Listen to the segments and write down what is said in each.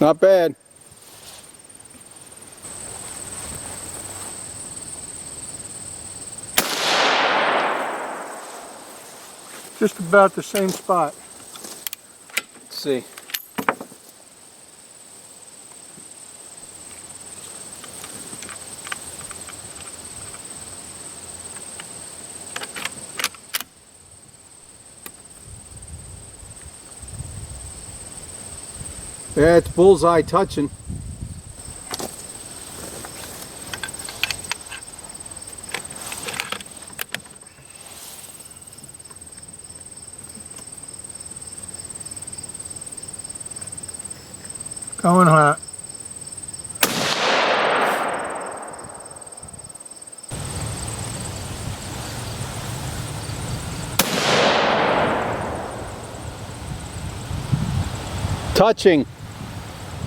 Not bad. Just about the same spot. Let's see. Yeah, it's bullseye touching. Going hot. Touching.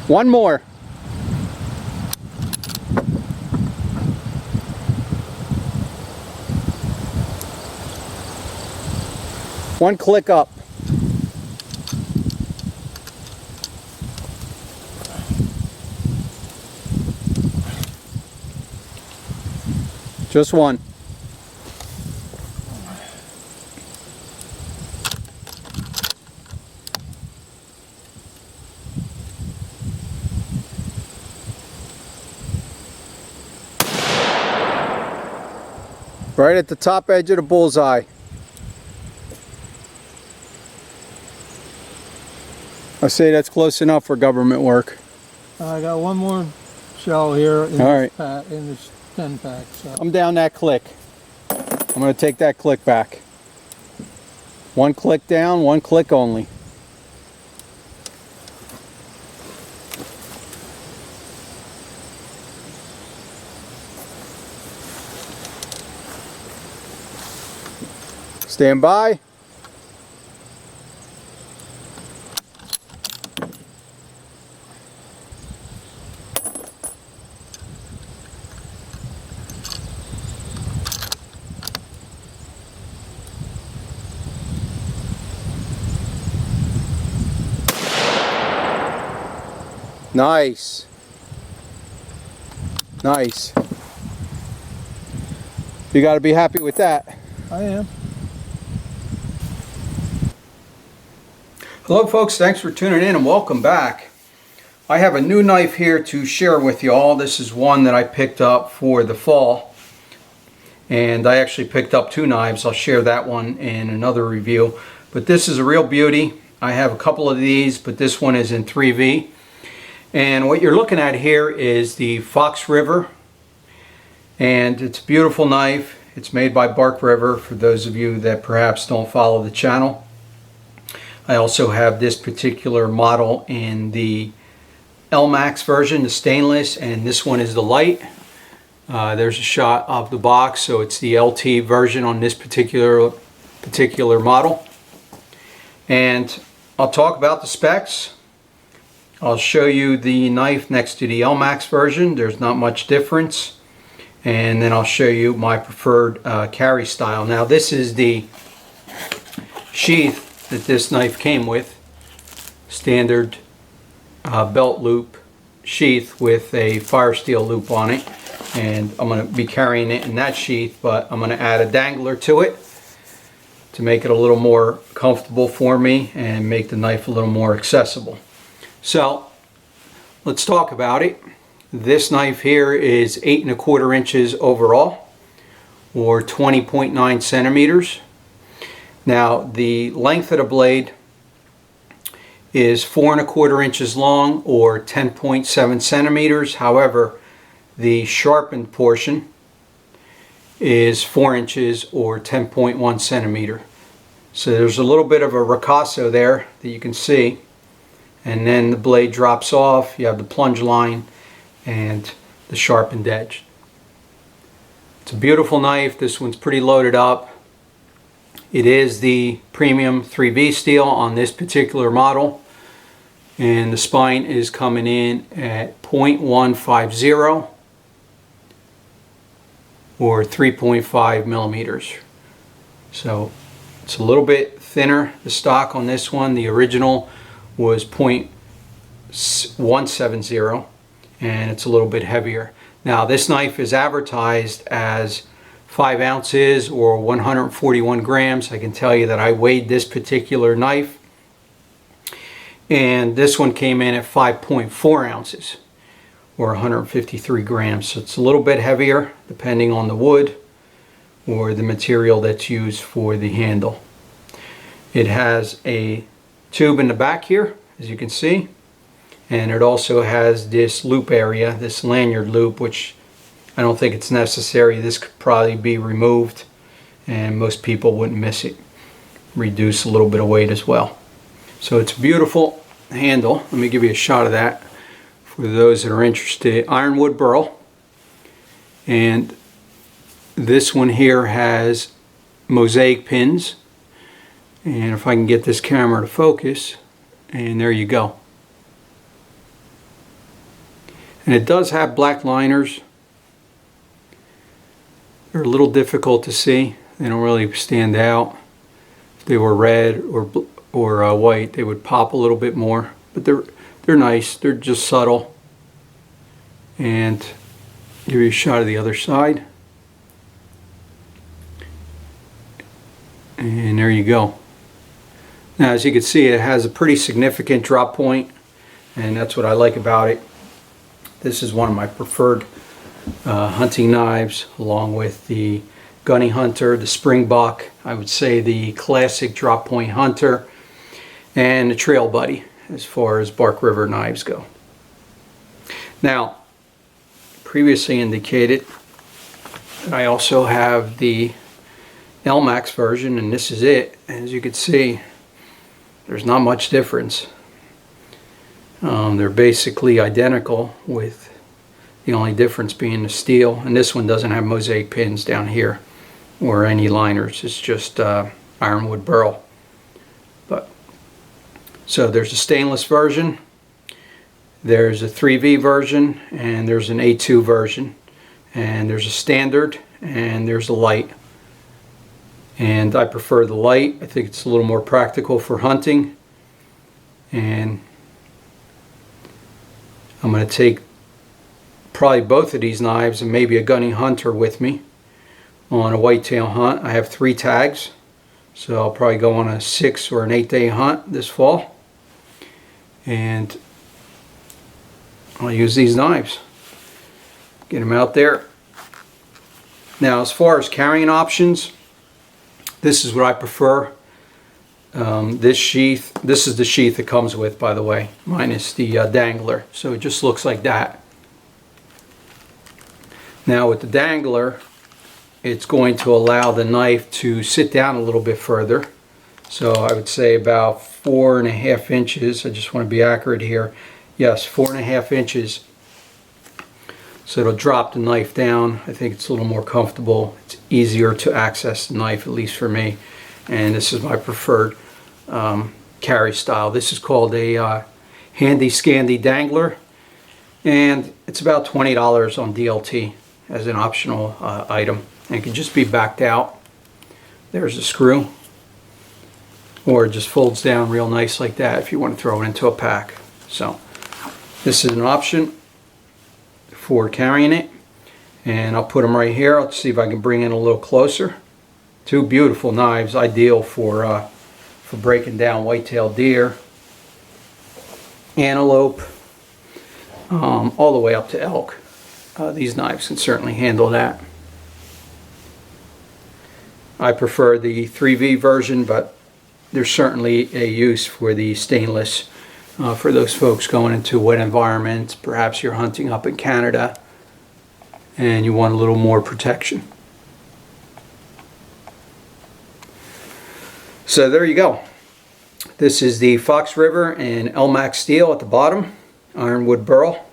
One more. One click up. Just one. Right at the top edge of the bullseye. I say that's close enough for government work. I got one more shell here in All right. in this 10 pack. So. I'm down that click. I'm going to take that click back. One click down, one click only. Stand by. Nice. Nice. You got to be happy with that. I am. Hello folks, thanks for tuning in and welcome back. I have a new knife here to share with you all. This is one that I picked up for the fall. And I actually picked up two knives. I'll share that one in another review. But this is a real beauty. I have a couple of these, but this one is in 3V. And what you're looking at here is the Fox River. And it's a beautiful knife. It's made by Bark River, for those of you that perhaps don't follow the channel. I also have this particular model in the LMAX version, the stainless, and this one is the light. There's a shot of the box, so it's the LT version on this particular model. And I'll talk about the specs. I'll show you the knife next to the LMAX version. There's not much difference. And then I'll show you my preferred carry style. Now this is the sheath that this knife came with. Standard belt loop sheath with a fire steel loop on it. And I'm going to be carrying it in that sheath, but I'm going to add a dangler to it to make it a little more comfortable for me and make the knife a little more accessible. So let's talk about it. This knife here is 8 1/4 inches overall, or 20.9 centimeters. Now the length of the blade is 4 1/4 inches long, or 10.7 centimeters. However, the sharpened portion is 4 inches, or 10.1 centimeter. So there's a little bit of a ricasso there that you can see. And then the blade drops off. You have the plunge line and the sharpened edge. It's a beautiful knife. This one's pretty loaded up. It is the premium 3V steel on this particular model. And the spine is coming in at 0.150 or 3.5 millimeters. So it's a little bit thinner, the stock on this one. The original was 0.1 170, and it's a little bit heavier. Now this knife is advertised as 5 ounces or 141 grams. I can tell you that I weighed this particular knife, and this one came in at 5.4 ounces or 153 grams. So it's a little bit heavier depending on the wood or the material that's used for the handle. It has a tube in the back here, as you can see, and it also has this loop area, this lanyard loop, which I don't think it's necessary. This could probably be removed and most people wouldn't miss it. Reduce a little bit of weight as well. So it's a beautiful handle. Let me give you a shot of that for those that are interested. Ironwood Burl, and this one here has Mosaic pins, and if I can get this camera to focus, and there you go. And it does have black liners. They're a little difficult to see. They don't really stand out. If they were red or white, they would pop a little bit more. But they're nice. They're just subtle. And give you a shot of the other side. And there you go. Now, as you can see, it has a pretty significant drop point, and that's what I like about it. This is one of my preferred hunting knives, along with the Gunny Hunter, the Springbuck, I would say the classic drop point hunter, and the Trail Buddy as far as Bark River knives go. Now, previously indicated that I also have the LMAX version, and this is it. As you can see, there's not much difference. They're basically identical, with the only difference being the steel, and this one doesn't have Mosaic pins down here or any liners. It's just Ironwood Burl. But so there's a stainless version, there's a 3V version, and there's an A2 version, and there's a standard, and there's a light. And I prefer the light. I think it's a little more practical for hunting. And I'm going to take probably both of these knives and maybe a Gunny Hunter with me on a whitetail hunt. I have 3 tags, so I'll probably go on a 6 or an 8-day hunt this fall. And I'll use these knives. Get them out there. Now, as far as carrying options, this is what I prefer. This sheath, this is the sheath it comes with, by the way, minus the dangler. So it just looks like that. Now with the dangler, it's going to allow the knife to sit down a little bit further. So I would say about 4.5 inches. I just want to be accurate here. Yes, 4.5 inches. So it'll drop the knife down. I think it's a little more comfortable. It's easier to access the knife, at least for me. And this is my preferred carry style. This is called a Handy Scandi Dangler, and it's about $20 on DLT as an optional item. And it can just be backed out. There's a screw, or it just folds down real nice like that if you want to throw it into a pack. So this is an option for carrying it, and I'll put them right here. I'll see if I can bring in a little closer. 2 beautiful knives, ideal for breaking down white-tailed deer, antelope, all the way up to elk. These knives can certainly handle that. I prefer the 3V version, but there's certainly a use for the stainless for those folks going into wet environments. Perhaps you're hunting up in Canada and you want a little more protection. So there you go. This is the Fox River and LMAX steel at the bottom, Ironwood Burl.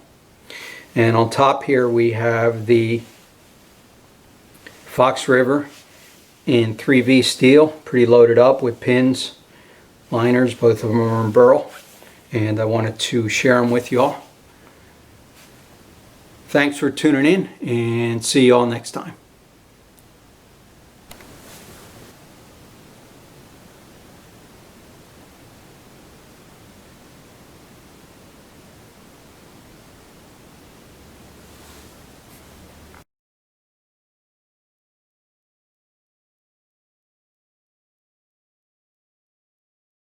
And on top here we have the Fox River in 3V steel, pretty loaded up with pins, liners, both of them are in Burl. And I wanted to share them with you all. Thanks for tuning in, and see you all next time.